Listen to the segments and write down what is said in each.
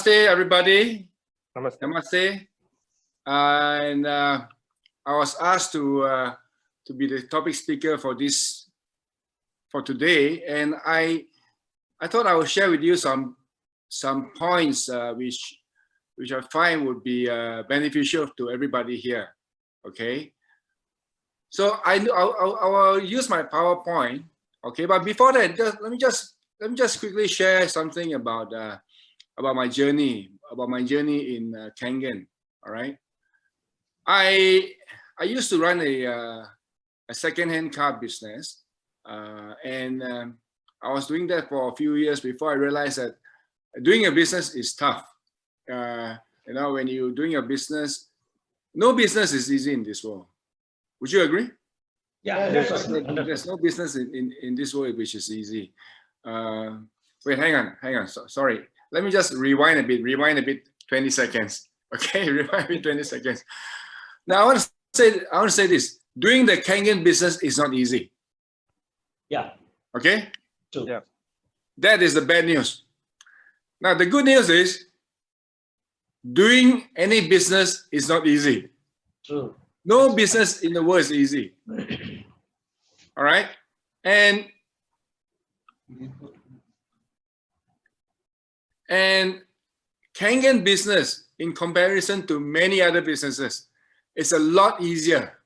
Namaste, everybody. Namaste. Namaste. I was asked to be the topic speaker for today, and I thought I would share with you some points which I find would be beneficial to everybody here. Okay. So I'll use my PowerPoint. Okay, but before that, let me just quickly share something about my journey in Kangen. All right. I used to run a second-hand car business, and I was doing that for a few years before I realized that doing a business is tough. When you're doing a business, no business is easy in this world. Would you agree? Yeah, there's no business in this world which is easy. Wait, hang on. Sorry. Let me just rewind a bit, 20 seconds. Okay, rewind a bit, 20 seconds. Now I want to say this. Doing the Kangen business is not easy. Yeah. Okay? True. Yeah. That is the bad news. Now the good news is doing any business is not easy. True. No business in the world is easy. All right? And Kangen business, in comparison to many other businesses, is a lot easier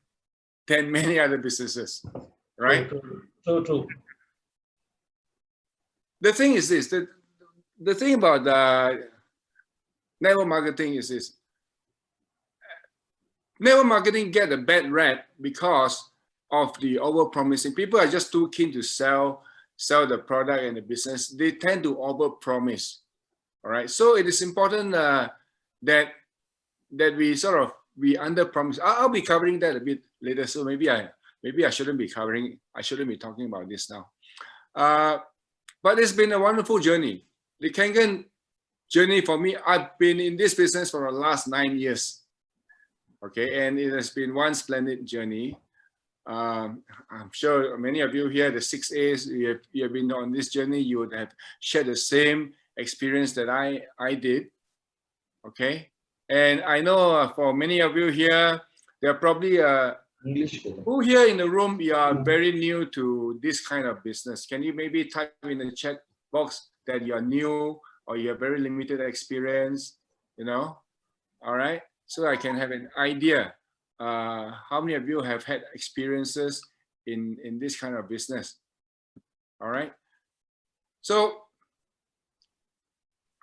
than many other businesses, right? True. The thing is this, the thing about network marketing is this. Network marketing get a bad rap because of the over-promising. People are just too keen to sell the product and the business. They tend to over-promise. All right. So it is important that we under-promise. I'll be covering that a bit later. So maybe I shouldn't be talking about this now. But it's been a wonderful journey. The Kangen journey for me, I've been in this business for the last 9 years. Okay, and it has been one splendid journey. I'm sure many of you here, the 6 A's, you have been on this journey, you would have shared the same experience that I did. Okay, and I know for many of you here, there are probably who here in the room, you are very new to this kind of business. Can you maybe type in the chat box that you are new or you have very limited experience, all right? So I can have an idea how many of you have had experiences in this kind of business. All right. So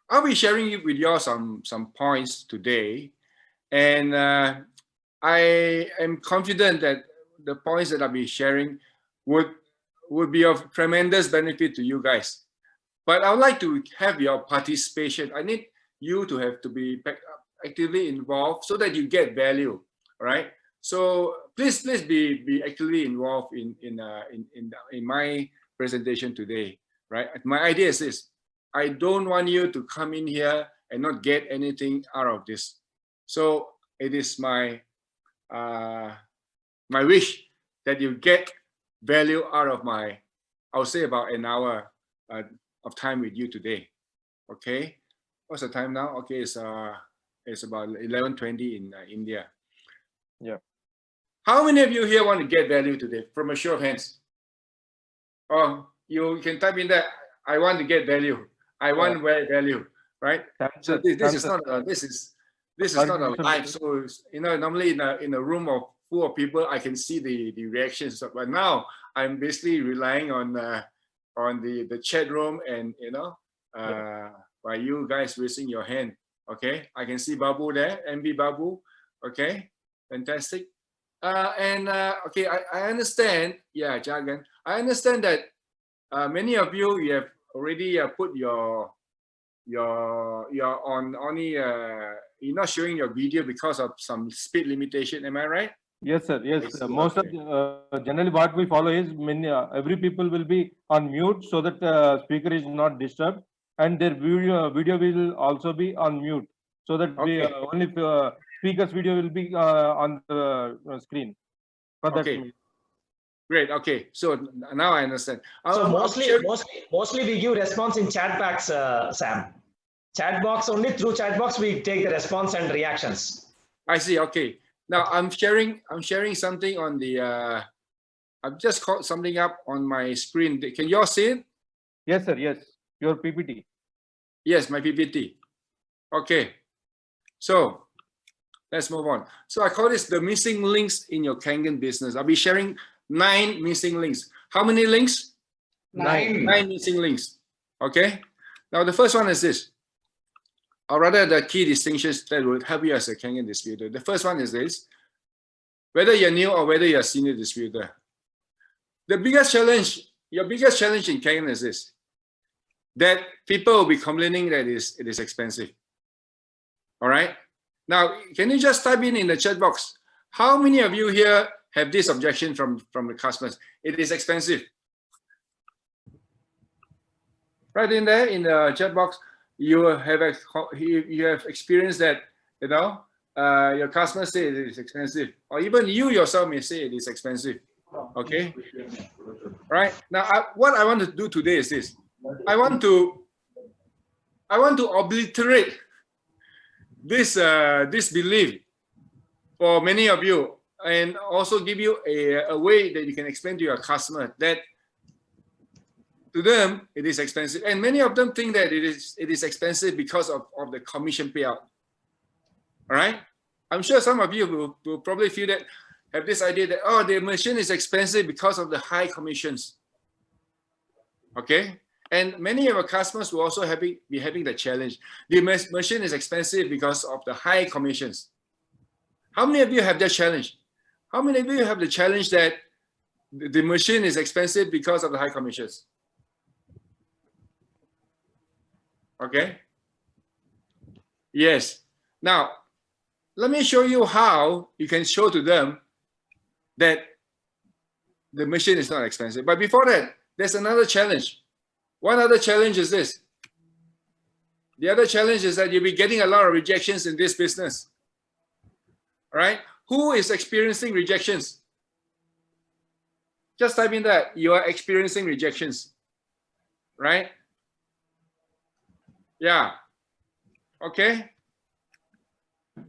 I'll be sharing with you some points today, and I am confident that the points that I'll be sharing would be of tremendous benefit to you guys. But I would like to have your participation. I need you to be actively involved so that you get value. All right. So please be actively involved in my presentation today. Right. My idea is this: I don't want you to come in here and not get anything out of this. So it is my wish that you get value out of I'll say about an hour of time with you today. Okay. What's the time now? Okay, it's about 11:20 in India. Yeah. How many of you here want to get value today? From a show of hands. Oh, you can type in that. I want to get value. I want value. Right. So this is not a live. So normally in a room full of people, I can see the reactions. But now I'm basically relying on the chat room and by you guys raising your hand. Okay, I can see Babu there, MB Babu. Okay, fantastic. Okay, I understand. Yeah, Jargon. I understand that many of you have already put your on only you're not showing your video because of some speed limitation. Am I right? Yes, sir. Yes, most of generally what we follow is every people will be on mute so that speaker is not disturbed, and their video will also be on mute so that we only speaker's video will be on the screen. For that. Okay. Great. Okay. So now I understand. So mostly we give response in chat packs, Sam. Chat box, only through chat box we take the response and reactions. I see. Okay. Now I'm sharing something on the I've just called something up on my screen. Can you all see it? Yes, sir. Yes. Your PPT. Yes, my PPT. Okay. So let's move on. So I call this the missing links in your Kangen business. I'll be sharing 9 missing links. How many links? 9. 9 missing links. Okay. Now the first one is this, or rather the key distinctions that will help you as a Kangen distributor. The first one is this: whether you're new or whether you're a senior distributor. The biggest challenge, your biggest challenge in Kangen is this, that people will be complaining that it is expensive. All right. Now, can you just type in the chat box, how many of you here have this objection from the customers? It is expensive. Right in there in the chat box, you have experienced that, you know, your customers say it is expensive, or even you yourself may say it is expensive. Okay. Right now, what I want to do today is this: I want to obliterate this this belief for many of you, and also give you a way that you can explain to your customer that to them it is expensive, and many of them think that it is expensive because of the commission payout. All right, I'm sure some of you will probably feel that, have this idea that, oh, the machine is expensive because of the high commissions. Okay, and many of our customers will also be having the challenge. The machine is expensive because of the high commissions. How many of you have that challenge? How many of you have the challenge that the machine is expensive because of the high commissions? Okay. Yes. Now, let me show you how you can show to them that the machine is not expensive. But before that, there's another challenge. One other challenge is this. The other challenge is that you'll be getting a lot of rejections in this business. All right? Who is experiencing rejections? Just type in that. You are experiencing rejections. Right? Yeah. Okay.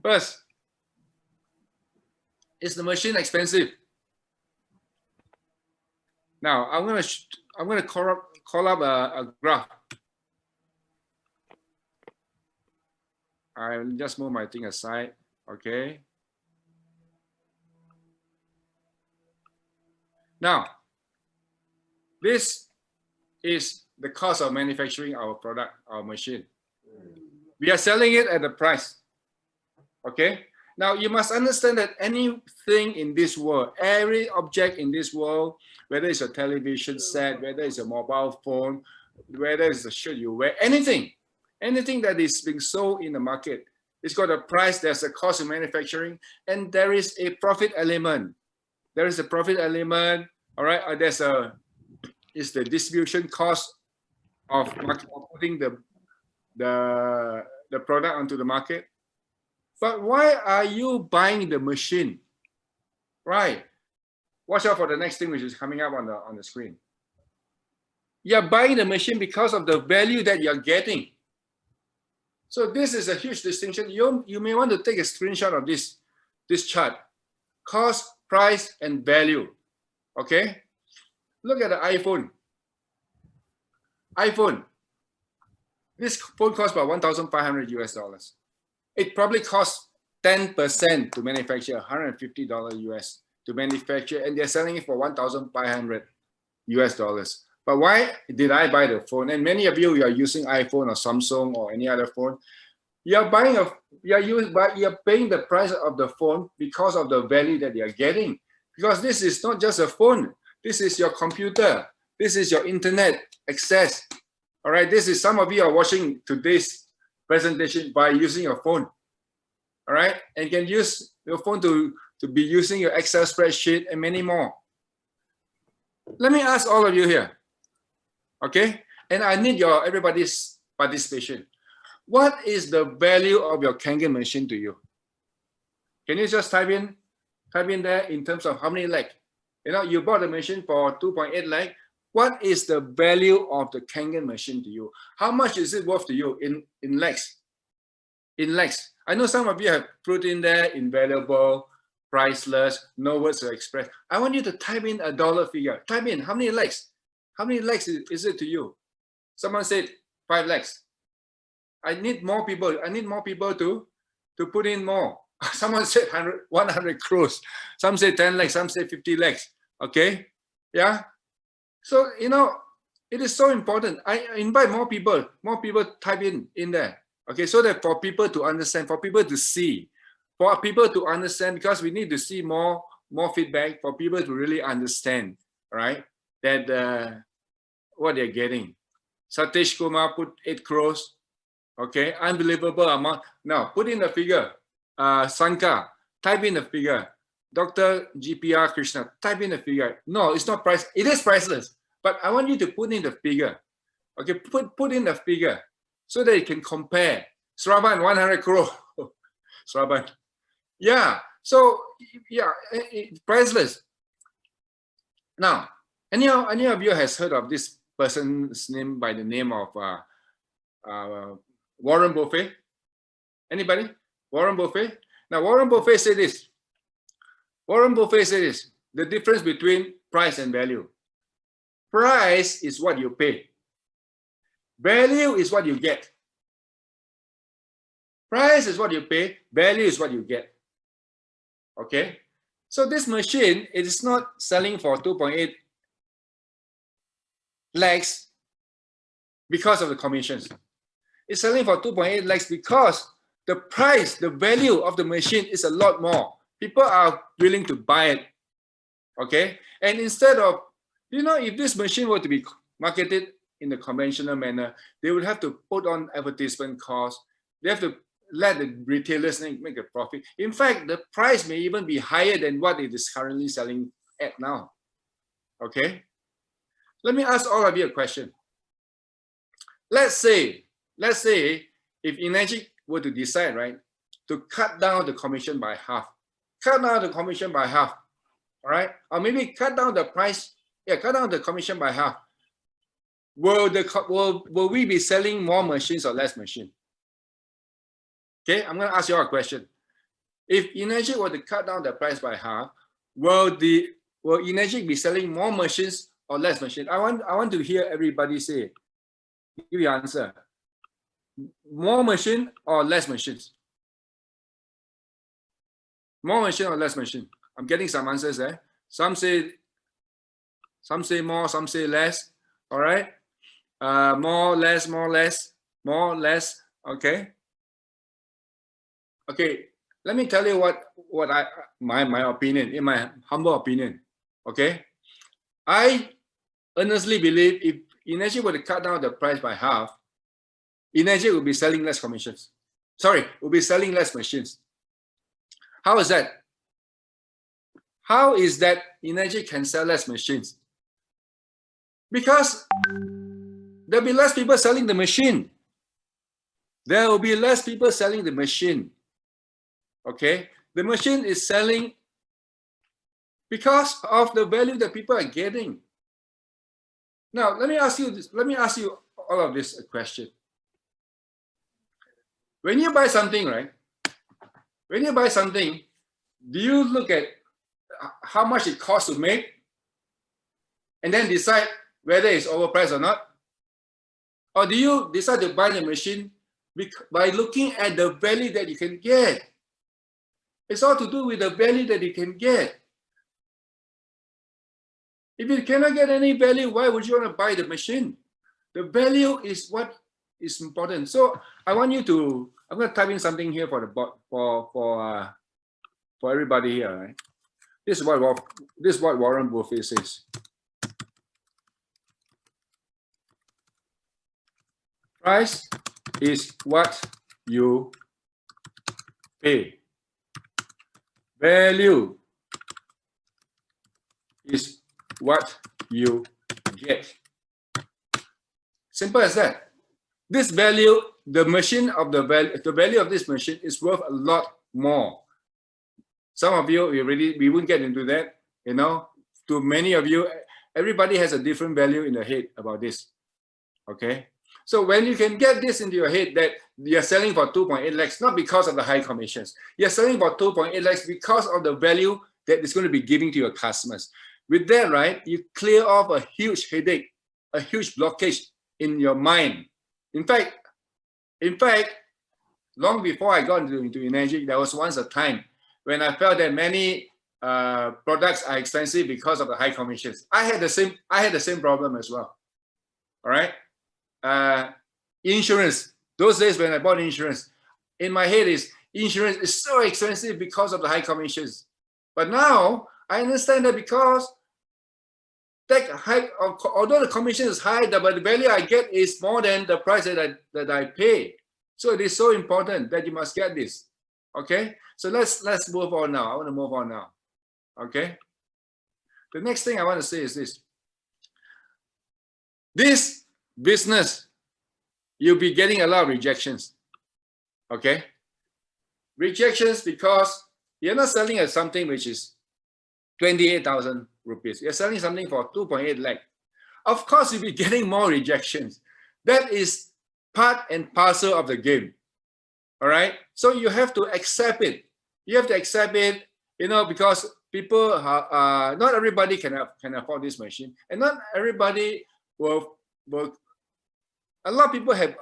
First, is the machine expensive? Now I'm gonna call up a graph. I'll just move my thing aside. Okay. Now, this is the cost of manufacturing our product, our machine. We are selling it at the price. Okay. Now you must understand that anything in this world, every object in this world, whether it's a television set, whether it's a mobile phone, whether it's a shirt you wear, anything that is being sold in the market, it's got a price, there's a cost of manufacturing, and there is a profit element. There is a profit element, all right? It's the distribution cost of putting the product onto the market. But why are you buying the machine? Right. Watch out for the next thing which is coming up on the screen. You're buying the machine because of the value that you're getting. So this is a huge distinction. You may want to take a screenshot of this chart. Cost, price, and value. Okay? Look at the iPhone. iPhone. This phone costs about $1,500 US. It probably costs 10% to manufacture, $150 US to manufacture, and they're selling it for $1,500 US. But why did I buy the phone? And many of you are using iPhone or Samsung or any other phone. You're paying the price of the phone because of the value that you're getting. Because this is not just a phone. This is your computer. This is your internet access. All right. This is, some of you are watching today's presentation by using your phone. All right. And you can use your phone to be using your Excel spreadsheet and many more. Let me ask all of you here. Okay. And I need everybody's participation. What is the value of your Kangen machine to you? Can you just type in there in terms of how many lakh? You know, you bought the machine for 2.8 lakh. What is the value of the Kangen machine to you? How much is it worth to you in lakhs? In lakhs. I know some of you have put in there invaluable, priceless, no words to express. I want you to type in a dollar figure. Type in how many lakhs? How many lakhs is it to you? Someone said 5 lakhs. I need more people. I need more people to put in more. Someone said 100 crores. Some say 10 lakhs. Some say 50 lakhs. Okay. Yeah. So, you know, it is so important. I invite more people type in there. Okay. So that for people to understand, for people to see, for people to understand, because we need to see more feedback for people to really understand, right? That what they're getting. Satish Kumar put 8 crores. Okay, unbelievable amount. Now put in the figure. Sanka, type in the figure. Dr. GPR Krishna, type in the figure. No, it's not price. It is priceless, but I want you to put in the figure. Okay, put in the figure so that you can compare. Sravan 100 crore. Sravan. Yeah. So yeah, priceless. Now, any of you has heard of this person's name by the name of Warren Buffett? Anybody? Warren Buffett? Now, Warren Buffett said this. Warren Buffett said this. The difference between price and value. Price is what you pay. Value is what you get. Price is what you pay. Value is what you get. Okay? So this machine, it is not selling for 2.8 lakhs because of the commissions. It's selling for 2.8 lakhs because the price, the value of the machine is a lot more. People are willing to buy it. Okay? And instead of, you know, if this machine were to be marketed in the conventional manner, they would have to put on advertisement costs. They have to let the retailers make a profit. In fact, the price may even be higher than what it is currently selling at now. Okay? Let me ask all of you a question. Let's say if Enagic were to decide, right, to cut down the commission by half, all right, or maybe cut down the price, cut down the commission by half. Will we be selling more machines or less machines? Okay, I'm going to ask you all a question. If Enagic were to cut down the price by half, will Enagic be selling more machines or less machines? I want to hear everybody say. Give your answer. More machine or less machines? More machine or less machine? I'm getting some answers there. Some say more, some say less. All right. More, less. Okay. Okay. Let me tell you what my opinion, in my humble opinion. Okay. I honestly believe if Enagic were to cut down the price by half, Enagic will be selling less commissions. Sorry, will be selling less machines. How is that? How is that Enagic can sell less machines? Because there'll be less people selling the machine. There will be less people selling the machine. Okay? The machine is selling because of the value that people are getting. Now, let me ask you this. Let me ask you all of this a question. When you buy something, right? When you buy something, do you look at how much it costs to make and then decide whether it's overpriced or not? Or do you decide to buy the machine by looking at the value that you can get? It's all to do with the value that you can get. If you cannot get any value, why would you want to buy the machine? The value is what is important. So I want you to, I'm going to type in something here for the for everybody here. Right? This is what Warren Buffett says. Price is what you pay. Value is what you get. Simple as that. This value, the value of this machine is worth a lot more. Some of you, we wouldn't get into that, you know. To many of you, Everybody has a different value in their head about this. Okay. So when you can get this into your head that you're selling for 2.8 lakhs, not because of the high commissions, you're selling for 2.8 lakhs because of the value that it's going to be giving to your customers. With that, right, you clear off a huge headache, a huge blockage in your mind. In fact, long before I got into energy, there was once a time when I felt that many products are expensive because of the high commissions. I had the same problem as well. All right. Insurance. Those days when I bought insurance, in my head is insurance is so expensive because of the high commissions. But now I understand that because that high, although the commission is high, but the value I get is more than the price that I pay. So it is so important that you must get this. Okay. So let's move on now. I want to move on now. Okay. The next thing I want to say is this. This business, you'll be getting a lot of rejections. Okay. Rejections because you're not selling at something which is 28,000 rupees. You're selling something for 2.8 lakh. Of course, you'll be getting more rejections. That is part and parcel of the game. All right. So you have to accept it. You have to accept it, you know, because people, not everybody can afford this machine, and not everybody will. A lot of people have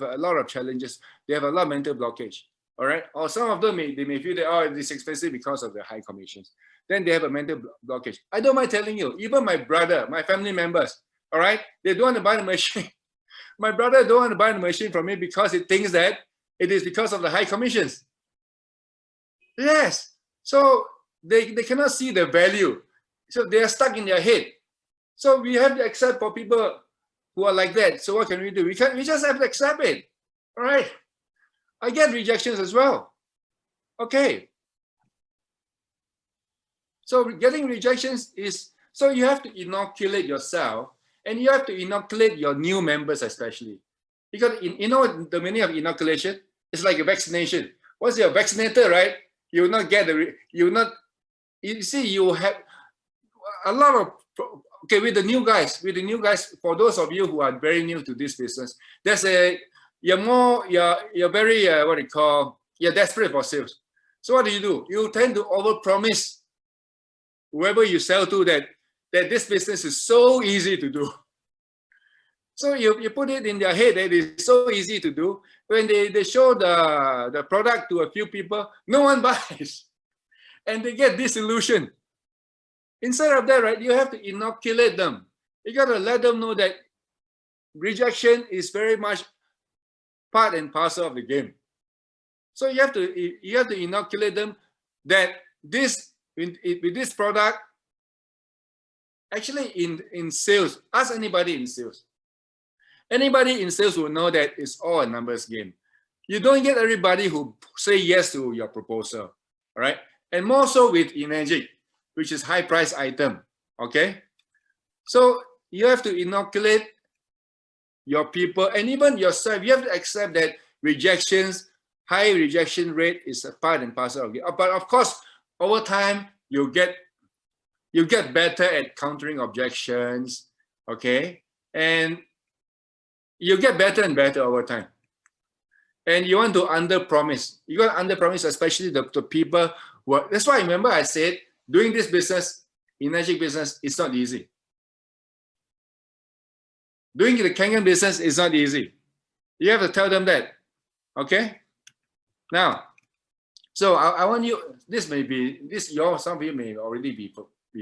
a lot of challenges. They have a lot of mental blockage. All right. Or some of them they may feel that, oh, it's expensive because of the high commissions. Then they have a mental blockage. I don't mind telling you, even my brother, my family members, all right, they don't want to buy the machine. My brother don't want to buy the machine from me because he thinks that it is because of the high commissions. Yes. So they cannot see the value. So they are stuck in their head. So we have to accept for people who are like that. So what can we do? We just have to accept it. All right. I get rejections as well. Okay. So getting rejections is, so you have to inoculate yourself, and you have to inoculate your new members especially. Because you know the meaning of inoculation? It's like a vaccination. Once you're vaccinated, right? You will not get you see, you have a lot of, okay, with the new guys, for those of you who are very new to this business, you're very, what do you call, you're desperate for sales. So what do? You tend to overpromise whoever you sell to that this business is so easy to do. So you put it in their head that it's so easy to do. When they show the product to a few people, no one buys. And they get disillusioned. Instead of that, right, you have to inoculate them. You got to let them know that rejection is very much part and parcel of the game. So you have to inoculate them that with this product, actually in sales, ask anybody in sales. Anybody in sales will know that it's all a numbers game. You don't get everybody who say yes to your proposal, all right? And more so with energy, which is high price item, okay? So you have to inoculate your people and even yourself. You have to accept that high rejection rate is a part and parcel of it. But of course, over time, you get better at countering objections, okay? And you get better and better over time. And you want to under-promise. You got to under-promise, especially the people who are, that's why remember I said, doing this business, energy business, it's not easy. Doing the Kangen business is not easy. You have to tell them that, okay? Now, so I want you, some of you may already be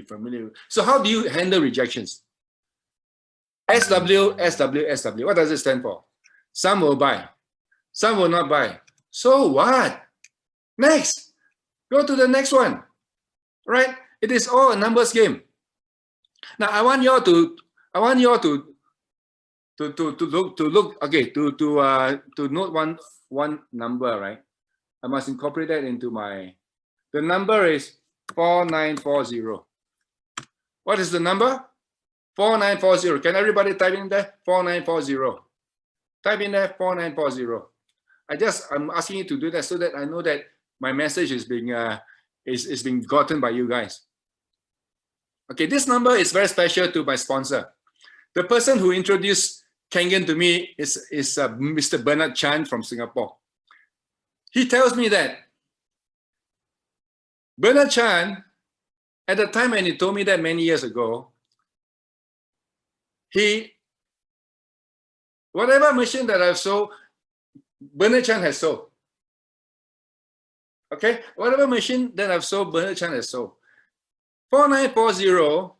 familiar with. So how do you handle rejections? SW. What does it stand for? Some will buy, some will not buy. So what? Next, go to the next one, right? It is all a numbers game. Now I want you all to note one number, right? I must incorporate that into the number is 4940. What is the number? 4940. Can everybody type in there? 4940. Type in there 4940. I'm asking you to do that so that I know that my message is being gotten by you guys. Okay, this number is very special to my sponsor. The person who introduced Kangen to me is Mr. Bernard Chan from Singapore. He tells me that Bernard Chan, at the time when he told me that many years ago, whatever machine that I've sold, Bernard Chan has sold. Okay, whatever machine that I've sold, Bernard Chan has sold. 4940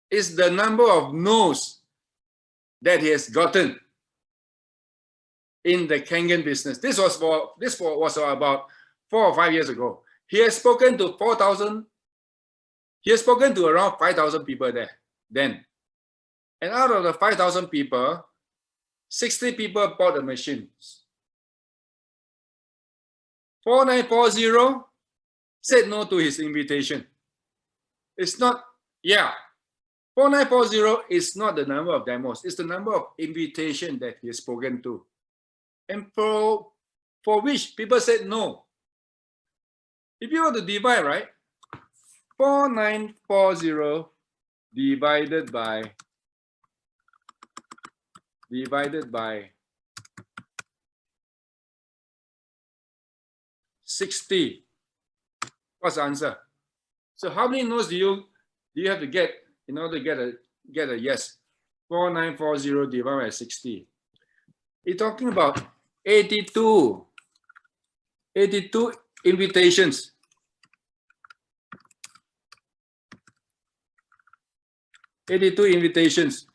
is the number of no's that he has gotten in the Kangen business. This was about 4 or 5 years ago. He has spoken to 4,000. He has spoken to around 5,000 people there then. And out of the 5,000 people, 60 people bought the machines. 4940 said no to his invitation. It's not, 4940 is not the number of demos, it's the number of invitation that he has spoken to. And for which people said no. If you were to divide, right? 4940 divided by 60. What's the answer? So how many no's do you have to get in order to get a yes? 4940 divided by 60. You're talking about 82 invitations. 82 invitations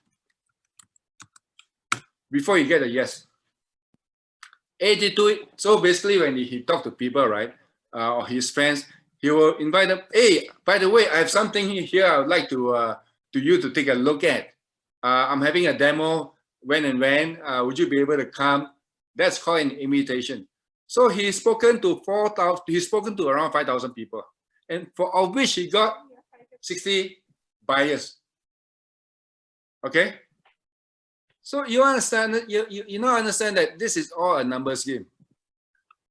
before you get a yes. 82. So basically, when he talked to people, right, or his friends, he will invite them. Hey, by the way, I have something here I would like to you to take a look at. I'm having a demo. When and when would you be able to come? That's called an invitation. So he's spoken to 4,000. He's spoken to around 5,000 people, and of which he got 60 buyers. Okay. So you understand, you now understand that this is all a numbers game.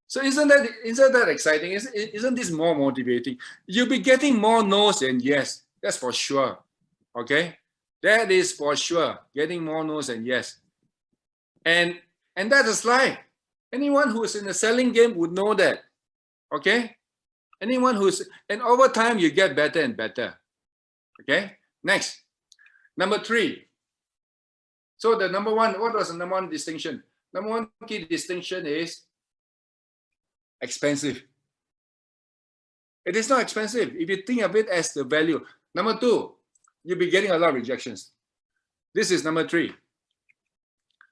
So isn't that exciting? Isn't this more motivating? You'll be getting more no's than yes. That's for sure. Okay, that is for sure. Getting more no's than yes. And that's life. Anyone who's in the selling game would know that. Okay. Anyone and over time you get better and better. Okay. Next, number 3. So the number one, what was the number one distinction? Number one key distinction is expensive. It is not expensive if you think of it as the value. Number 2, you'll be getting a lot of rejections. This is number 3.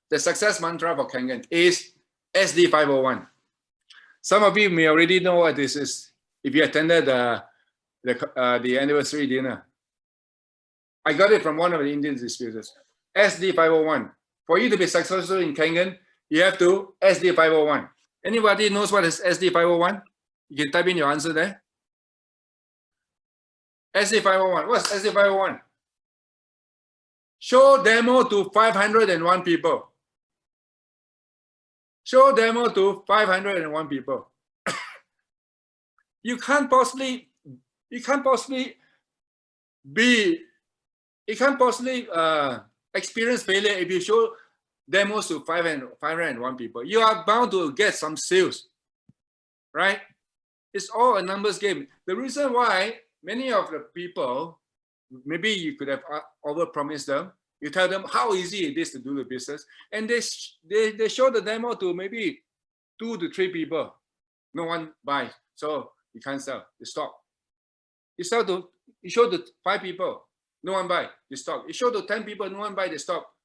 The success mantra for Kangen is SD501. Some of you may already know what this is if you attended the anniversary dinner. I got it from one of the Indian distributors. SD501. For you to be successful in Kangen, you have to SD501. Anybody knows what is SD501? You can type in your answer there. SD501. What's SD501? Show demo to 501 people. Show demo to 501 people. You can't possibly experience failure if you show demos to 501 people. You are bound to get some sales, right? It's all a numbers game. The reason why many of the people, maybe you could have overpromised them. You tell them how easy it is to do the business, and they show the demo to maybe 2 to 3 people. No one buys, so you can't sell. You stop. You show to 5 people. No one buy, they stop. You show to 10 people, no one buy, they stop.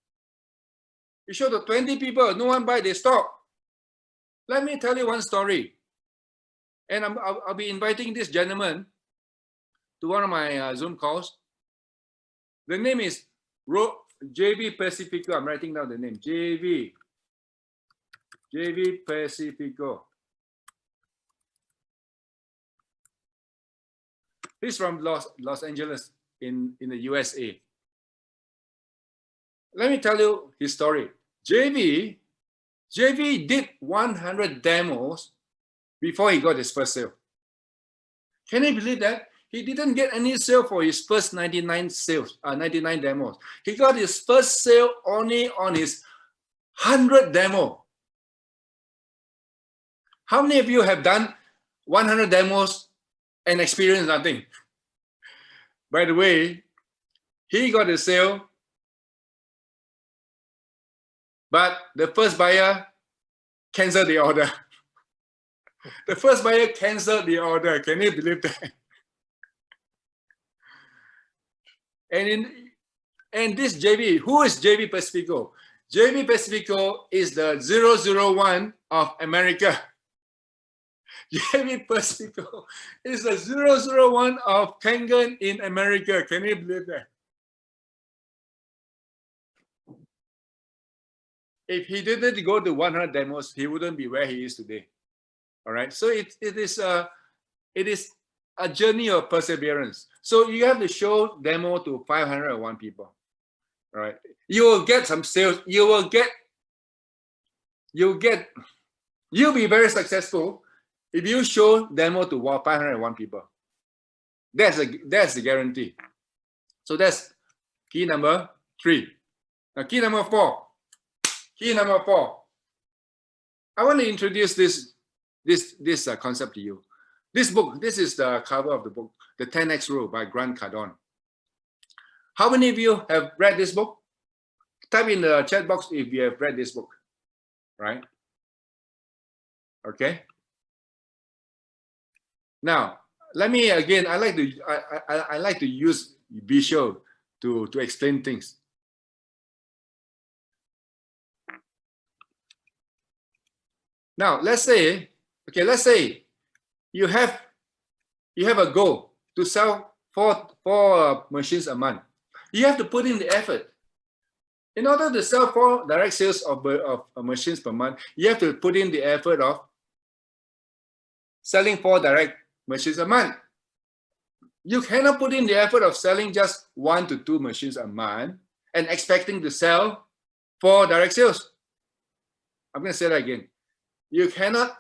You show to 20 people, no one buy, they stop. Let me tell you one story. And I'll be inviting this gentleman to one of my Zoom calls. The name is JV Pacifico. I'm writing down the name. JV Pacifico. He's from Los Angeles in the USA. Let me tell you his story. JV did 100 demos before he got his first sale. Can you believe that? he didn't get any sale for his first 99 sales, 99 demos. He got his first sale only on his 100 demo. How many of you have done 100 demos and experienced nothing? By the way, he got a sale, but the first buyer canceled the order. The first buyer canceled the order. Can you believe that? And this JV, who is JV Pacifico? JV Pacifico is the 001 of America. JV Pacifico is the 001 of Kangen in America. Can you believe that? If he didn't go to 100 demos, he wouldn't be where he is today. All right. So it is a journey of perseverance. So you have to show demo to 501 people. All right. You will get some sales. You'll be very successful if you show demo to 501 people. That's the guarantee. So that's key number 3. Now key number 4. Key number 4. I want to introduce this concept to you. This book, this is the cover of the book, The 10X Rule by Grant Cardone. How many of you have read this book? Type in the chat box if you have read this book, right? Okay. Now, let me again, I like to use visual to explain things. Now, let's say you have a goal to sell four machines a month. You have to put in the effort. In order to sell 4 direct sales of machines per month, you have to put in the effort of selling 4 direct machines a month. You cannot put in the effort of selling just 1 to 2 machines a month and expecting to sell 4 direct sales. I'm going to say that again. You cannot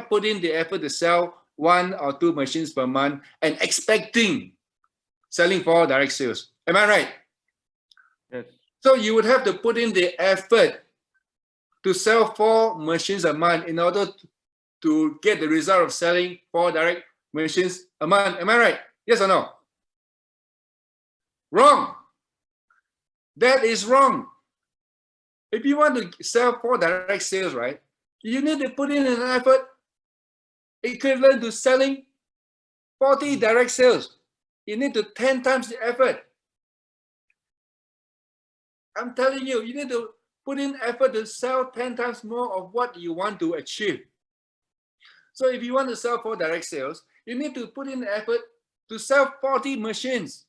put in the effort to sell 1 or 2 machines per month and expecting selling 4 direct sales. Am I right? Yes. So you would have to put in the effort to sell 4 machines a month in order to get the result of selling 4 direct machines a month. Am I right? Yes or no? Wrong. That is wrong. If you want to sell 4 direct sales, right, you need to put in an effort equivalent to selling 40 direct sales. You need to 10 times the effort. I'm telling you, you need to put in effort to sell 10 times more of what you want to achieve. So if you want to sell 4 direct sales, you need to put in effort to sell 40 machines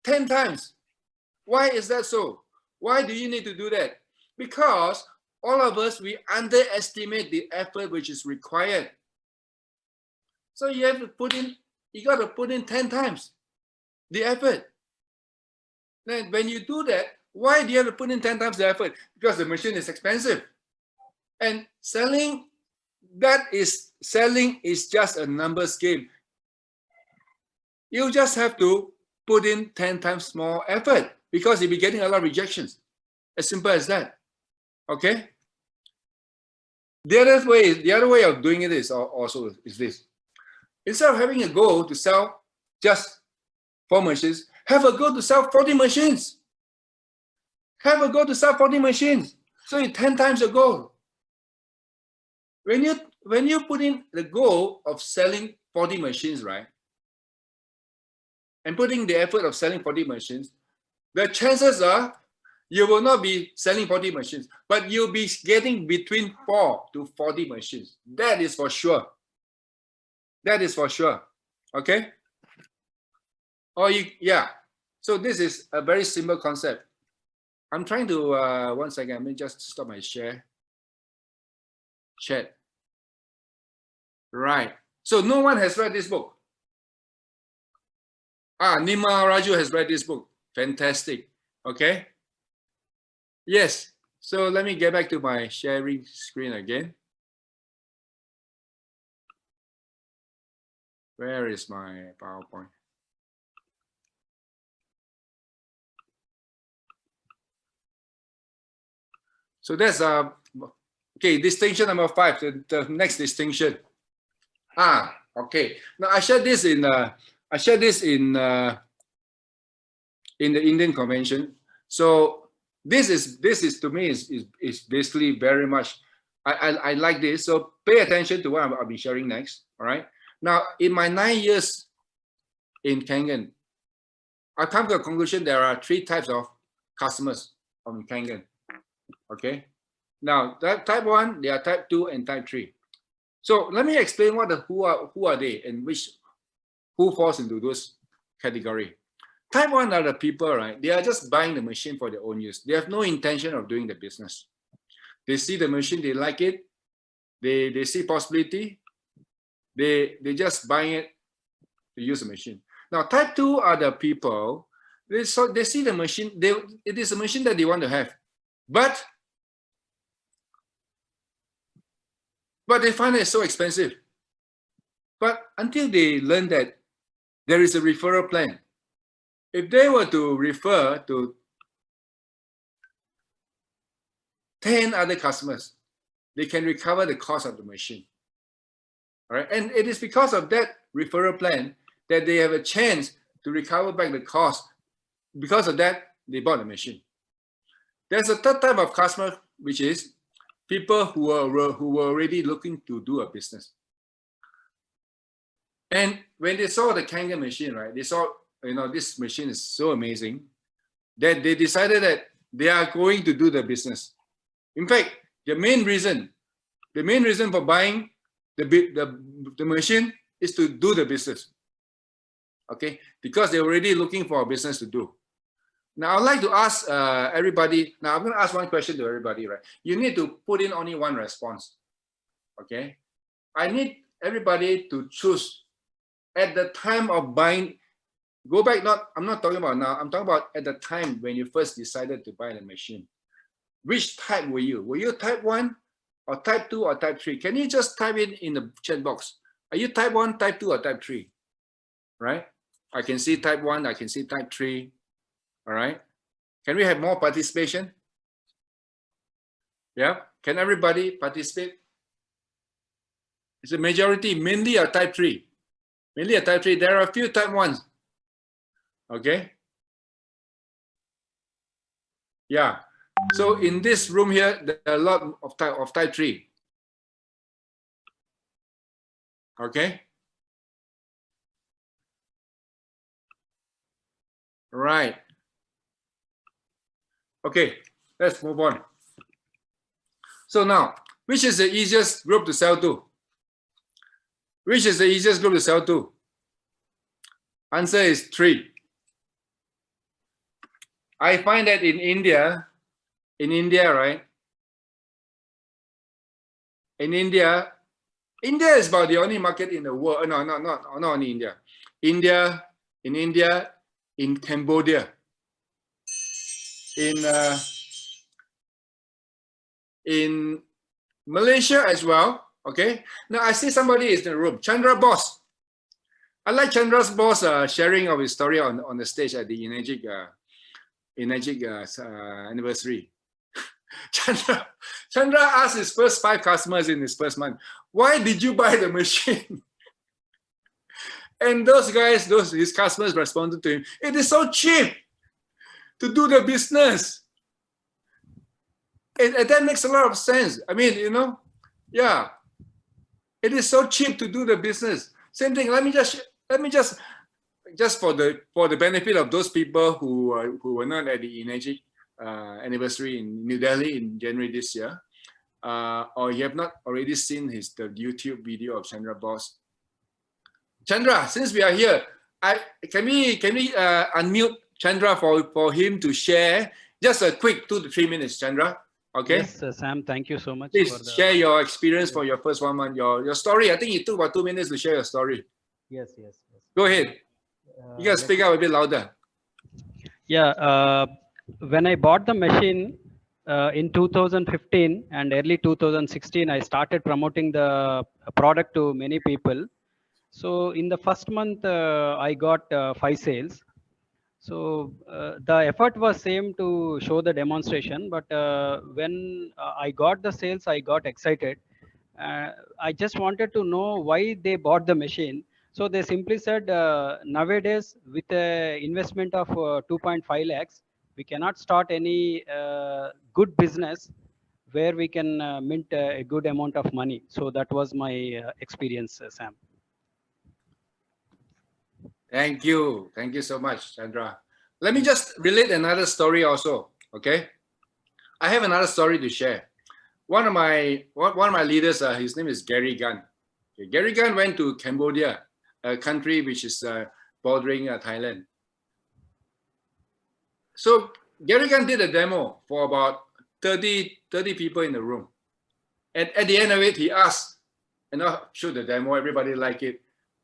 10 times. Why is that so? Why do you need to do that? Because all of us, we underestimate the effort which is required. So you have to put in, you got to put in 10 times the effort. Then when you do that, why do you have to put in 10 times the effort? Because the machine is expensive. And selling is just a numbers game. You just have to put in 10 times more effort because you'll be getting a lot of rejections. As simple as that. Okay? The other way of doing it is also this. Instead of having a goal to sell just 4 machines, have a goal to sell 40 machines. Have a goal to sell 40 machines. So you 10 times the goal. When you put in the goal of selling 40 machines, right? And putting the effort of selling 40 machines, the chances are you will not be selling 40 machines, but you'll be getting between 4 to 40 machines. That is for sure. That is for sure. Okay? Yeah. So this is a very simple concept. I'm trying to, one second, let me just stop my share. Chat. Right. So no one has read this book. Nima Raju has read this book. Fantastic. Okay. Yes. So let me get back to my sharing screen again. Where is my PowerPoint? So that's okay. Distinction number 5. The next distinction. Okay. Now I shared this in the Indian convention. So this is to me is basically very much. I like this. So pay attention to what I'll be sharing next. All right. Now in my 9 years in Kangen, I come to a conclusion there are 3 types of customers from Kangen. Okay. Now that type 1, they are type 2 and type 3. So let me explain who are they and who falls into those category. Type 1 are the people, right? They are just buying the machine for their own use. They have no intention of doing the business. They see the machine, they like it, they see possibility, they just buying it to use the machine. Now type 2 are the people, they see the machine, it is a machine that they want to have, but they find it so expensive. But until they learn that there is a referral plan, if they were to refer to 10 other customers, they can recover the cost of the machine. All right, and it is because of that referral plan that they have a chance to recover back the cost. Because of that, they bought the machine. There's a third type of customer, which is people who were already looking to do a business. And when they saw the Kangen machine, right, they saw, this machine is so amazing that they decided that they are going to do the business. In fact, the main reason for buying the machine is to do the business. Okay, because they're already looking for a business to do. Now, I'd like to ask everybody. Now, I'm going to ask one question to everybody, right? You need to put in only one response. Okay, I need everybody to choose at the time of buying. Go back. I'm not talking about now. I'm talking about at the time when you first decided to buy the machine. Which type were you? Were you type 1 or type 2 or type 3? Can you just type it in the chat box? Are you type 1, type 2, or type 3? Right? I can see type 1. I can see type 3. All right. Can we have more participation? Yeah. Can everybody participate? It's a majority, mainly a type 3. Mainly a type 3. There are a few type 1s. Okay. Yeah. So in this room here, there are a lot of type 3. Okay. Right. Okay, let's move on. So now, which is the easiest group to sell to? Which is the easiest group to sell to? Answer is 3. I find that in India, right? In India is about the only market in the world. No, not only India. In India, in Cambodia, in Malaysia as well. Okay. Now I see somebody is in the room. Chandra Boss. I like Chandra's boss sharing of his story on the stage at the Enagic anniversary. Chandra asked his first 5 customers in his first month, "Why did you buy the machine?" And those guys, his customers responded to him, "It is so cheap to do the business." And that makes a lot of sense. I mean, yeah, it is so cheap to do the business. Same thing. Let me just for the benefit of those people who were not at the Enagic anniversary in New Delhi in January this year, or you have not already seen the YouTube video of Chandra Boss. Chandra, since we are here, can we unmute Chandra for him to share just a quick 2 to 3 minutes, Chandra? Okay. Yes, Sam. Thank you so much. Please share your experience for your first 1 month, your story. I think it took about 2 minutes to share your story. Yes. Go ahead. You gotta speak up a bit louder. Yeah. When I bought the machine in 2015 and early 2016, I started promoting the product to many people. So in the first month, I got 5 sales. So the effort was same to show the demonstration, but when I got the sales, I got excited. I just wanted to know why they bought the machine. So they simply said, nowadays with a investment of 2.5 lakhs, we cannot start any good business where we can mint a good amount of money. So that was my experience, Sam. Thank you. Thank you so much, Chandra. Let me just relate another story also. Okay. I have another story to share. One of my leaders, his name is Gary Gunn. Okay, Gary Gunn went to Cambodia, a country which is bordering Thailand. So Gary Gunn did a demo for about 30 people in the room. And at the end of it, he asked, and now show the demo, everybody like it.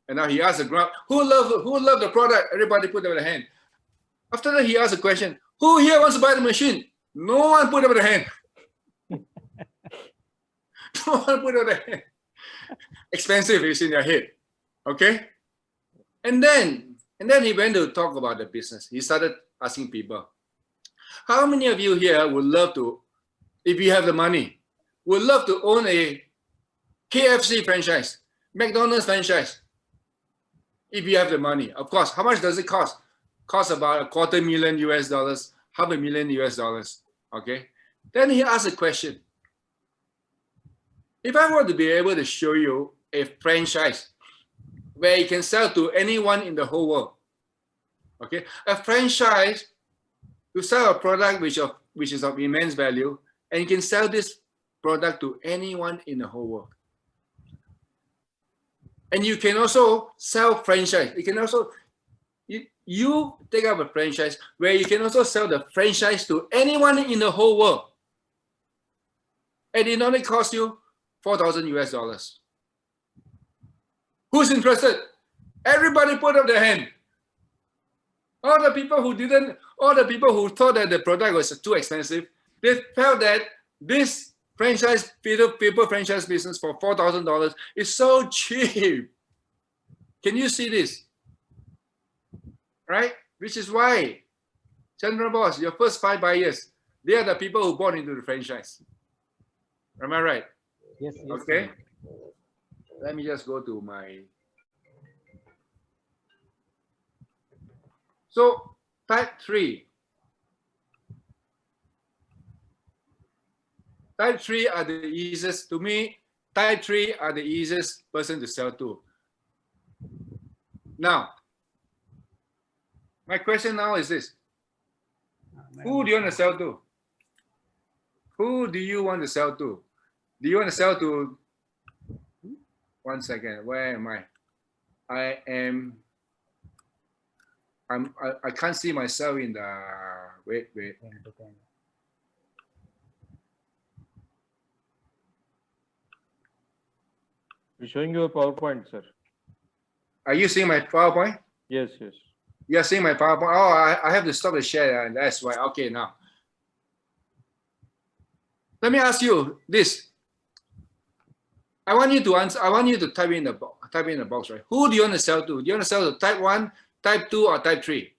And now he asked the crowd, who love the product? Everybody put up their hand. After that, he asked a question, who here wants to buy the machine? No one put up their hand. No one put up their hand. Expensive is in their head. Okay? And then he went to talk about the business. He started asking people, how many of you here would love to, if you have the money, would love to own a KFC franchise, McDonald's franchise? If you have the money, of course. How much does it cost? Costs about $250,000 US, $500,000 US. Okay. Then he asked a question. If I were to be able to show you a franchise where you can sell to anyone in the whole world, okay, a franchise to sell a product which is of immense value, and you can sell this product to anyone in the whole world. And you can also sell franchise. You can also, you take up a franchise where you can also sell the franchise to anyone in the whole world. And it only costs you $4,000 US. Who's interested? Everybody put up their hand. All the people who thought that the product was too expensive, they felt that this paper franchise business for $4,000 is so cheap. Can you see this? Right? Which is why, Chandra Boss, your first 5 buyers, they are the people who bought into the franchise. Am I right? Yes. Okay. Let me just go to my. So type 3. Type 3 are the easiest, to me, type 3 are the easiest person to sell to. Now, my question now is this. Who do you want to sell to? Who do you want to sell to? Do you want to sell to, one second, where am I? I can't see myself in the, wait. We're showing you a PowerPoint, sir. Are you seeing my PowerPoint? Yes. You're seeing my PowerPoint? Oh, I have to stop the share, and that's why. Okay, now. Let me ask you this. I want you to answer. I want you to type in the box, right? Who do you want to sell to? Do you want to sell to type 1, type 2, or type 3?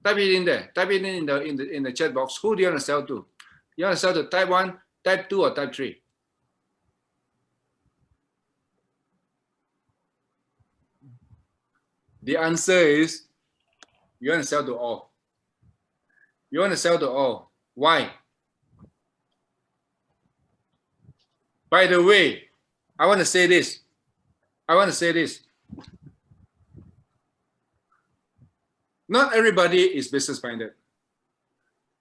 Type it in there. Type it in the chat box. Who do you want to sell to? You want to sell to type 1, type 2, or type 3? The answer is you want to sell to all. You want to sell to all. Why? By the way, I want to say this. Not everybody is business minded.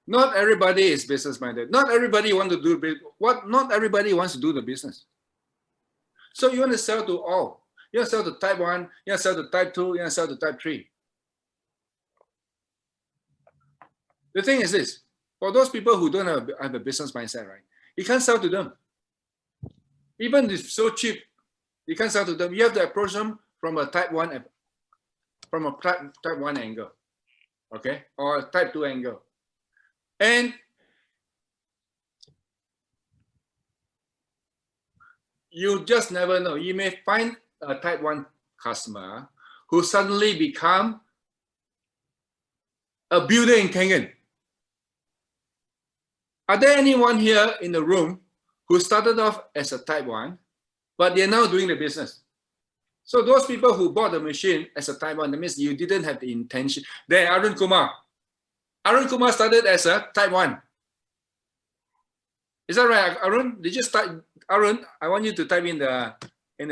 Not everybody is business minded. Not everybody wants to do not everybody wants to do the business. So you want to sell to all. You want to sell to type 1, you want to sell to type 2, you want to sell to type 3. The thing is this, for those people who don't have a business mindset, right? You can't sell to them. Even if it's so cheap, you can't sell to them. You have to approach them from a type 1 angle, okay? Or a type 2 angle. And you just never know. You may find a type 1 customer who suddenly become a builder in Kangen? Are there anyone here in the room who started off as a type 1, but they're now doing the business? So those people who bought the machine as a type 1, that means you didn't have the intention. There, Arun Kumar. Arun Kumar started as a type 1. Is that right, Arun? Did you start? Arun, I want you to type in the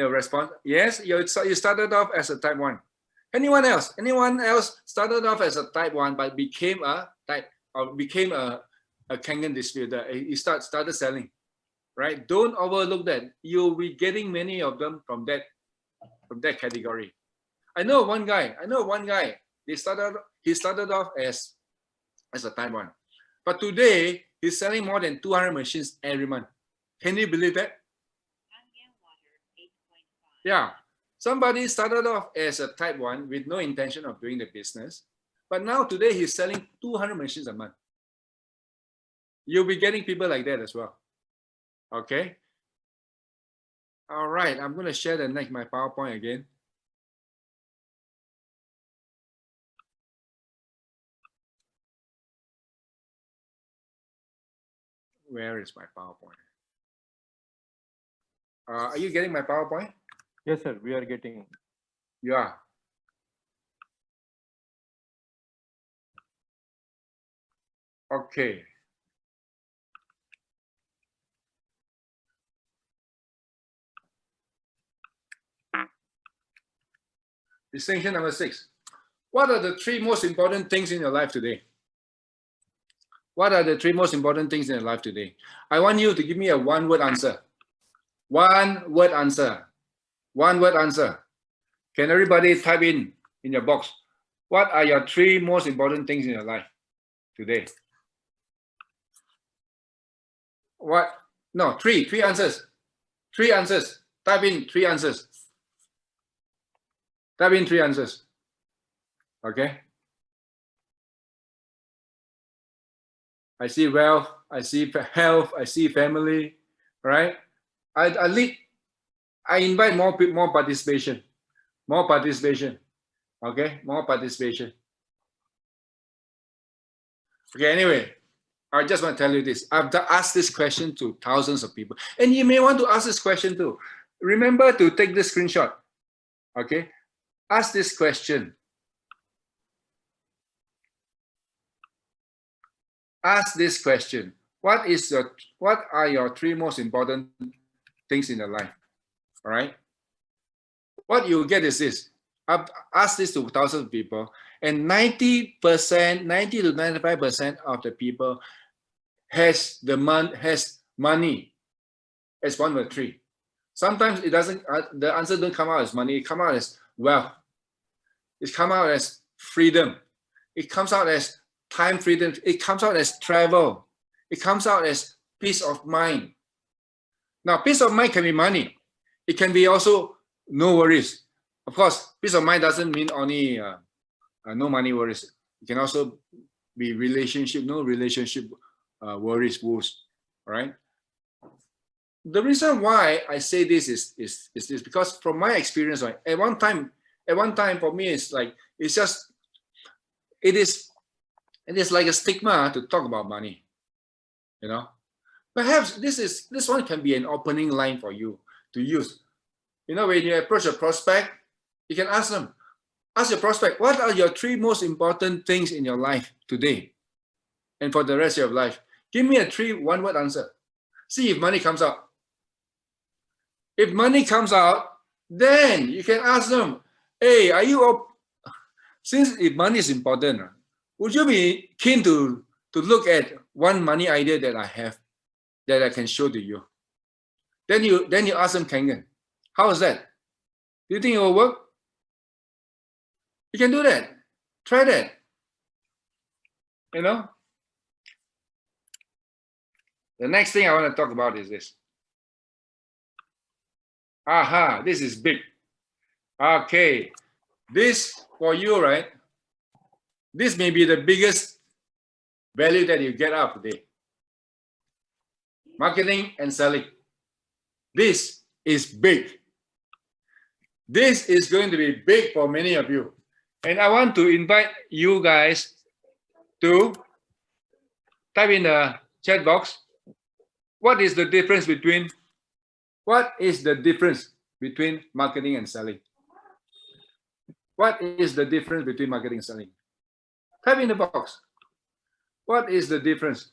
response. Yes, you started off as a type 1. Anyone else? Anyone else started off as a type 1 but became a Kangen distributor? You started selling, right? Don't overlook that. You'll be getting many of them from that category. I know one guy. He started off as a type 1, but today he's selling more than 200 machines every month. Can you believe that? Yeah. Somebody started off as a type 1 with no intention of doing the business, but now today he's selling 200 machines a month. You'll be getting people like that as well. Okay. All right. I'm going to share my PowerPoint again. Where is my PowerPoint? Are you getting my PowerPoint? Yes, sir. We are getting. Yeah. Okay. Distinction number 6. What are the 3 most important things in your life today? What are the 3 most important things in your life today? I want you to give me a one-word answer. One-word answer. One-word answer. Can everybody type in your box? What are your 3 most important things in your life today? What? No, 3 answers. 3 answers. Type in 3 answers. Type in 3 answers. Okay. I see wealth, I see health, I see family, right? I invite more participation. More participation. Okay, more participation. Okay, anyway, I just want to tell you this. I've asked this question to thousands of people, and you may want to ask this question too. Remember to take this screenshot. Okay, ask this question. Ask this question. What are your 3 most important things in your life? All right. What you get is this. I've asked this to thousands of people, and 90% to 95% of the people has money as one of the 3. Sometimes it doesn't. The answer don't come out as money. It comes out as wealth. It comes out as freedom. It comes out as time freedom. It comes out as travel. It comes out as peace of mind. Now, peace of mind can be money. It can be also no worries. Of course, peace of mind doesn't mean only no money worries. It can also be no relationship worries, woes. All right. The reason why I say this is this because from my experience, right, at one time for me, it is like a stigma to talk about money. You know, perhaps this one can be an opening line for you to use. You know, when you approach a prospect, you can ask your prospect, what are your 3 most important things in your life today and for the rest of your life? Give me a 3 one-word answer. See if money comes out. If money comes out, then you can ask them, hey, since if money is important, would you be keen to look at one money idea that I have that I can show to you? Then you ask them, Kangen, how is that? Do you think it will work? You can do that. Try that. You know? The next thing I want to talk about is this. Aha, this is big. Okay. This for you, right? This may be the biggest value that you get out today. Marketing and selling. This is big. This is going to be big for many of you. And I want to invite you guys to type in the chat box. What is the difference between marketing and selling? What is the difference between marketing and selling? Type in the box. What is the difference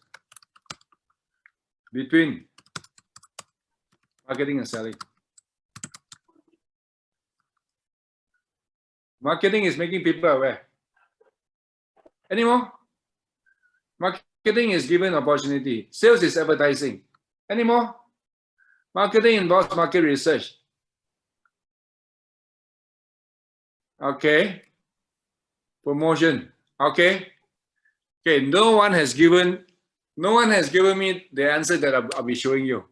between marketing and selling? Marketing is making people aware. Any more? Marketing is given opportunity. Sales is advertising. Any more? Marketing involves market research. Okay. Promotion. Okay. Okay. No one has given me the answer that I'll be showing you.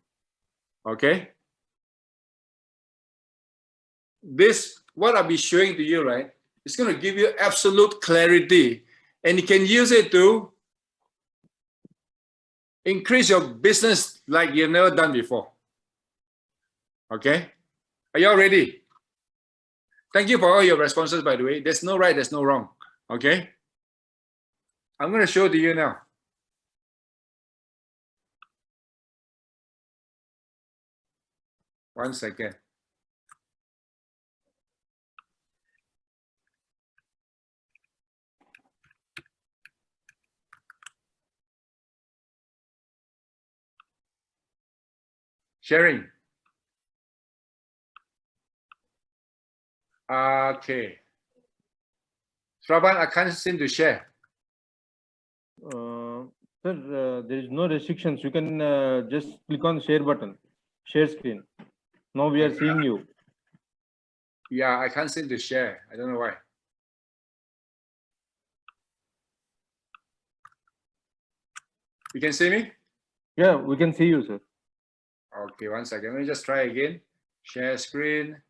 Okay. This, what I'll be showing to you, right? It's going to give you absolute clarity, and you can use it to increase your business like you've never done before. Okay. Are you all ready? Thank you for all your responses, by the way. There's no right, there's no wrong. Okay. I'm going to show to you now. One second. Sharing. Okay. Shravan, I can't seem to share. Sir, there is no restrictions. You can just click on share button, share screen. Now we are seeing you. Yeah, I can't seem to share. I don't know why. You can see me? Yeah, we can see you, sir. Okay, one second. Let me just try again. Share screen.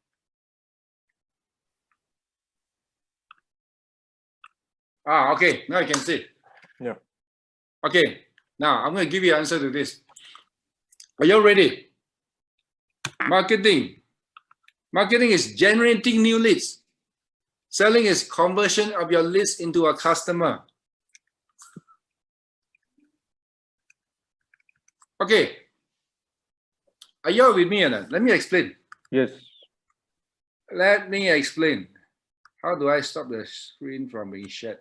Okay. Now you can see. Yeah. Okay. Now I'm going to give you an answer to this. Are you ready? Marketing. Marketing is generating new leads. Selling is conversion of your leads into a customer. Okay. Are you all with me, Anna? Let me explain. Yes. Let me explain. How do I stop the screen from being shared?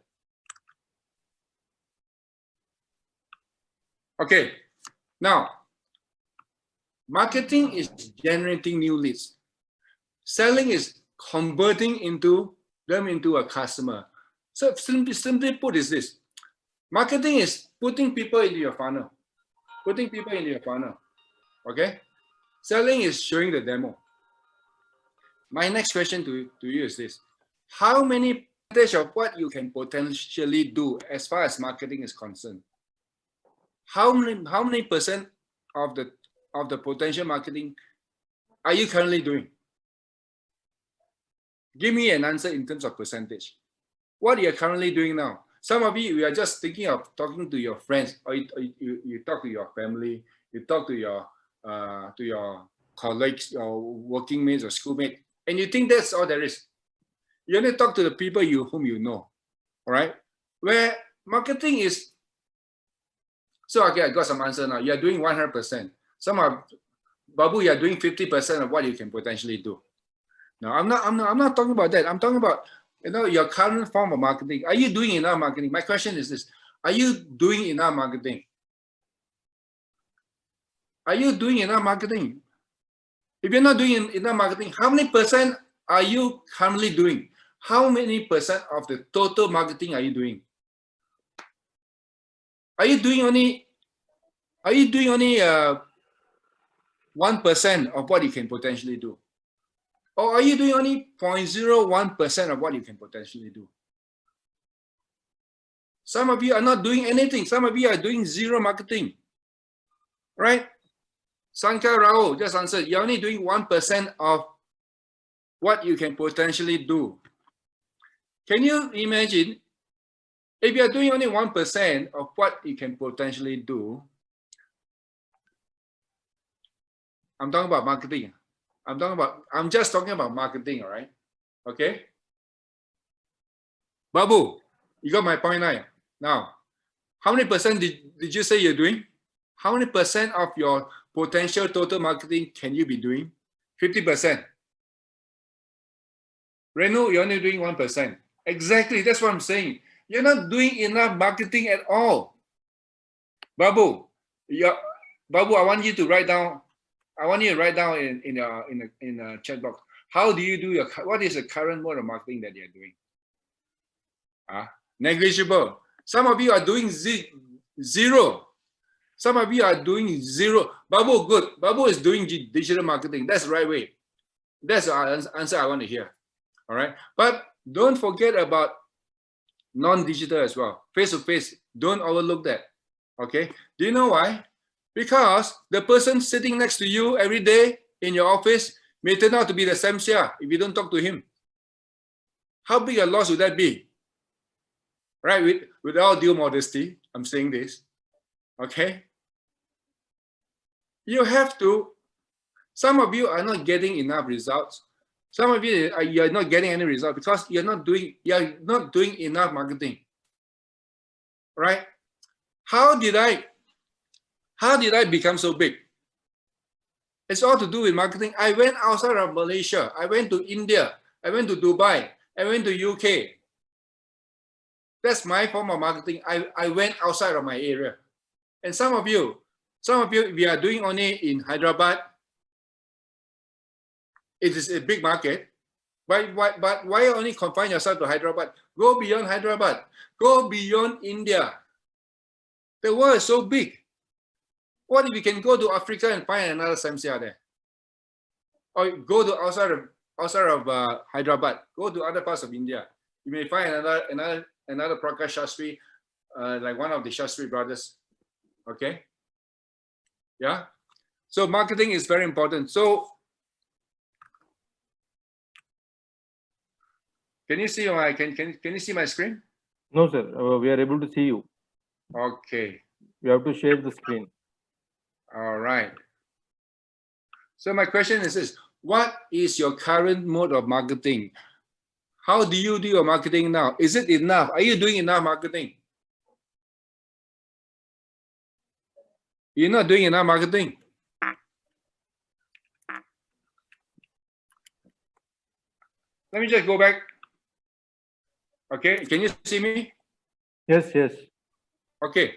Okay. Now, marketing is generating new leads. Selling is converting them into a customer. So simply put is this. Marketing is putting people into your funnel. Putting people into your funnel. Okay? Selling is showing the demo. My next question to you is this. How many percentage of what you can potentially do as far as marketing is concerned? How many percent of the potential marketing are you currently doing? Give me an answer in terms of percentage. What you are currently doing now? Some of you are just thinking of talking to your friends, or you talk to your family, you talk to your colleagues, or working mates or schoolmates, and you think that's all there is. You only talk to the people whom you know, all right? Where marketing is, so okay, I got some answer now. You are doing 100%. Babu, you are doing 50% of what you can potentially do. No, I'm not talking about that. I'm talking about your current form of marketing. Are you doing enough marketing? My question is this: are you doing enough marketing? Are you doing enough marketing? If you're not doing enough marketing, how many percent are you currently doing? How many percent of the total marketing are you doing? Are you doing only 1% of what you can potentially do? Or are you doing only 0.01% of what you can potentially do? Some of you are not doing anything. Some of you are doing zero marketing, right? Sankar Rao just answered, you're only doing 1% of what you can potentially do. Can you imagine if you're doing only 1% of what you can potentially do? I'm talking about marketing. I'm just talking about marketing, all right? Okay. Babu, you got my point now. How many percent did you say you're doing? How many percent of your potential total marketing can you be doing? 50%. Renu, you're only doing 1%. Exactly, that's what I'm saying. You're not doing enough marketing at all. Babu, Babu, I want you to write down. I want you to write down in a chat box. How do you do what is the current mode of marketing that you're doing? Negligible. Some of you are doing zero. Some of you are doing zero. Babu, good. Babu is doing digital marketing. That's the right way. That's the answer I want to hear. All right. But don't forget about non-digital as well. Face-to-face. Don't overlook that. Okay. Do you know why? Because the person sitting next to you every day in your office may turn out to be the Samsia if you don't talk to him. How big a loss would that be? Right? With all due modesty, I'm saying this. Okay. You have to. Some of you are not getting enough results. Some of you are not getting any result because you're not doing enough marketing. Right? How did I become so big? It's all to do with marketing. I went outside of Malaysia. I went to India. I went to Dubai. I went to UK. That's my form of marketing. I went outside of my area. And some of you, we are doing only in Hyderabad. It is a big market. But why only confine yourself to Hyderabad? Go beyond Hyderabad. Go beyond India. The world is so big. What if you can go to Africa and find another Samsia there? Or go to outside of Hyderabad. Go to other parts of India. You may find another Prakash Shastri, like one of the Shastri brothers. Okay. Yeah. So marketing is very important. So can you see can you see my screen? No, sir. We are able to see you. Okay. You have to share the screen. All right. So my question is this: what is your current mode of marketing? How do you do your marketing now? Is it enough? Are you doing enough marketing? You're not doing enough marketing. Let me just go back. Okay, can you see me? Yes, yes. Okay.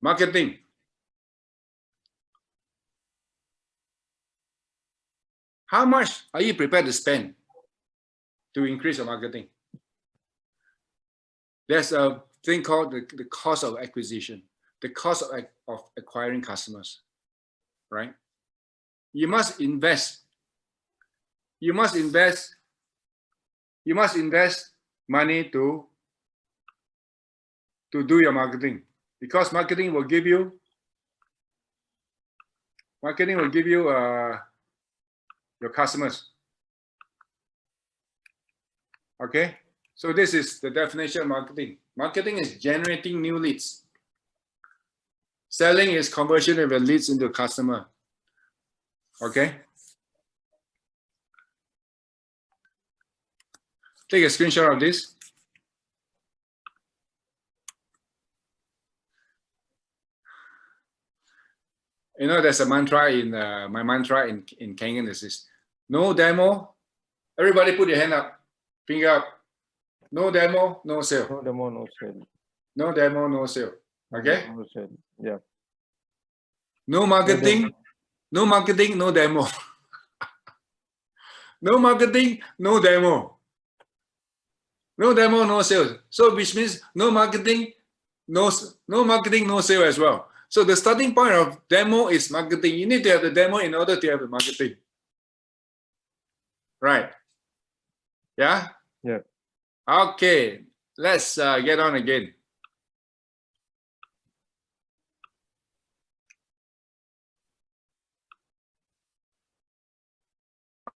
Marketing. How much are you prepared to spend to increase your marketing? There's a thing called the cost of acquisition, the cost of acquiring customers, right? You must invest. You must invest money to do your marketing, because marketing will give you your customers. Okay, so this is the definition of marketing. Marketing is generating new leads. Selling is conversion of your leads into a customer. Okay. Take a screenshot of this. You know, there's a mantra in my mantra in Kangen is this: no demo. Everybody put your hand up, finger up. No demo, no sale. No demo, no sale. No demo, no sale. Okay. No sale. Yeah. No marketing, no marketing, no demo. No marketing, no demo. No demo, no sales. So which means no marketing, no marketing, no sale as well. So the starting point of demo is marketing. You need to have the demo in order to have the marketing. Right. Yeah? Yeah. Okay. Let's get on again.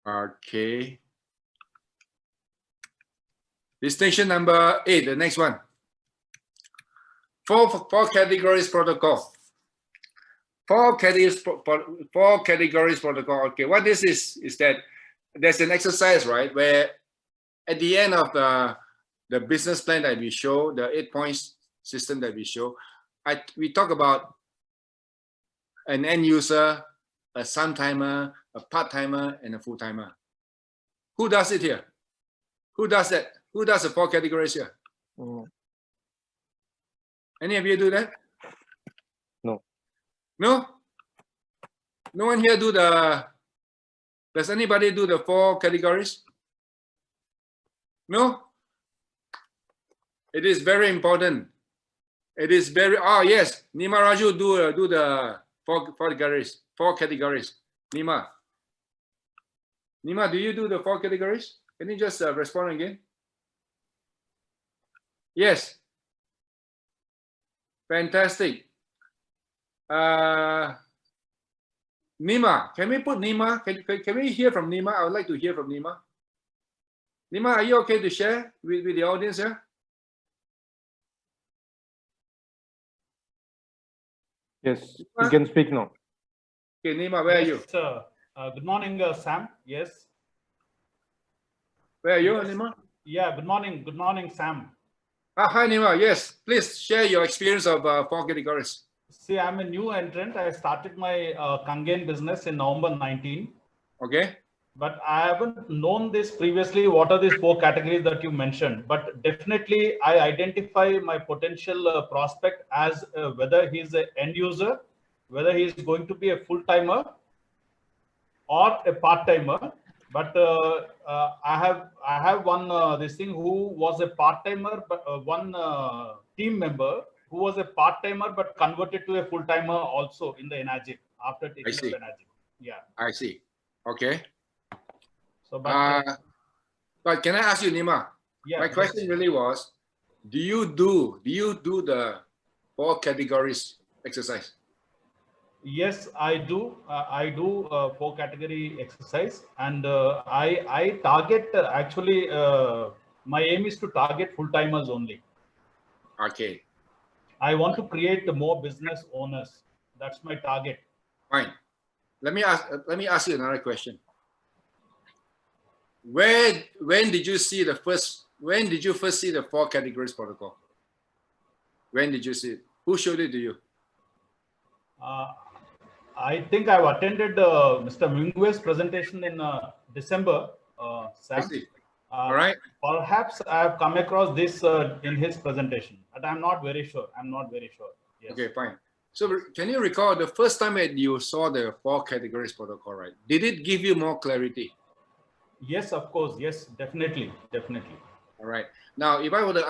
Okay. Distinction number 8, the next one. Four categories protocol. Four categories protocol. Okay, what this is that there's an exercise, right, where at the end of the business plan that we show, the 8 points system that we show, we talk about an end user, a sometime-timer, a part-timer, and a full-timer. Who does it here? Who does that? Who does the 4 categories here? Any of you do that? No. No? No one here do does anybody do the 4 categories? No? It is very important. It is very, yes, Nima Raju do the 4 categories. 4 categories. Nima, do you do the 4 categories? Can you just respond again? Yes. Fantastic. Nima, can we put Nima? Can we hear from Nima? I would like to hear from Nima. Nima, are you okay to share with the audience here? Yes, you can speak now. Okay, Nima, where are you? Good morning, Sam. Yes. Where are you, Yes. Nima? Yeah, good morning. Good morning, Sam. Hi, Nima. Yes, please share your experience of 4 categories. See, I'm a new entrant. I started my Kangen business in November 19. Okay. But I haven't known this previously. What are these 4 categories that you mentioned? But definitely, I identify my potential prospect as whether he's an end user, whether he's going to be a full-timer or a part-timer. But I have one this thing who was a part-timer, but one team member who was a part-timer but converted to a full-timer also in the NAGIP after taking up the NAGIP. Yeah. I see. Okay. So, but can I ask you, Nima? yeah, My question really was, do you do the 4 categories exercise? Yes, I do. I do 4 category exercise, and I target actually. My aim is to target full timers only. Okay. I want to create more business owners. That's my target. Fine. Let me ask you another question. When did you first see the 4 categories protocol? When did you see it? Who showed it to you? I think I've attended Mr. Mingwe's presentation in December. Sam. I see. All right. Perhaps I have come across this in his presentation, but I'm not very sure. Yes. Okay, fine. So can you recall the first time that you saw the 4 categories protocol, right? Did it give you more clarity? Yes, of course. Yes, definitely. All right. Now, if I were to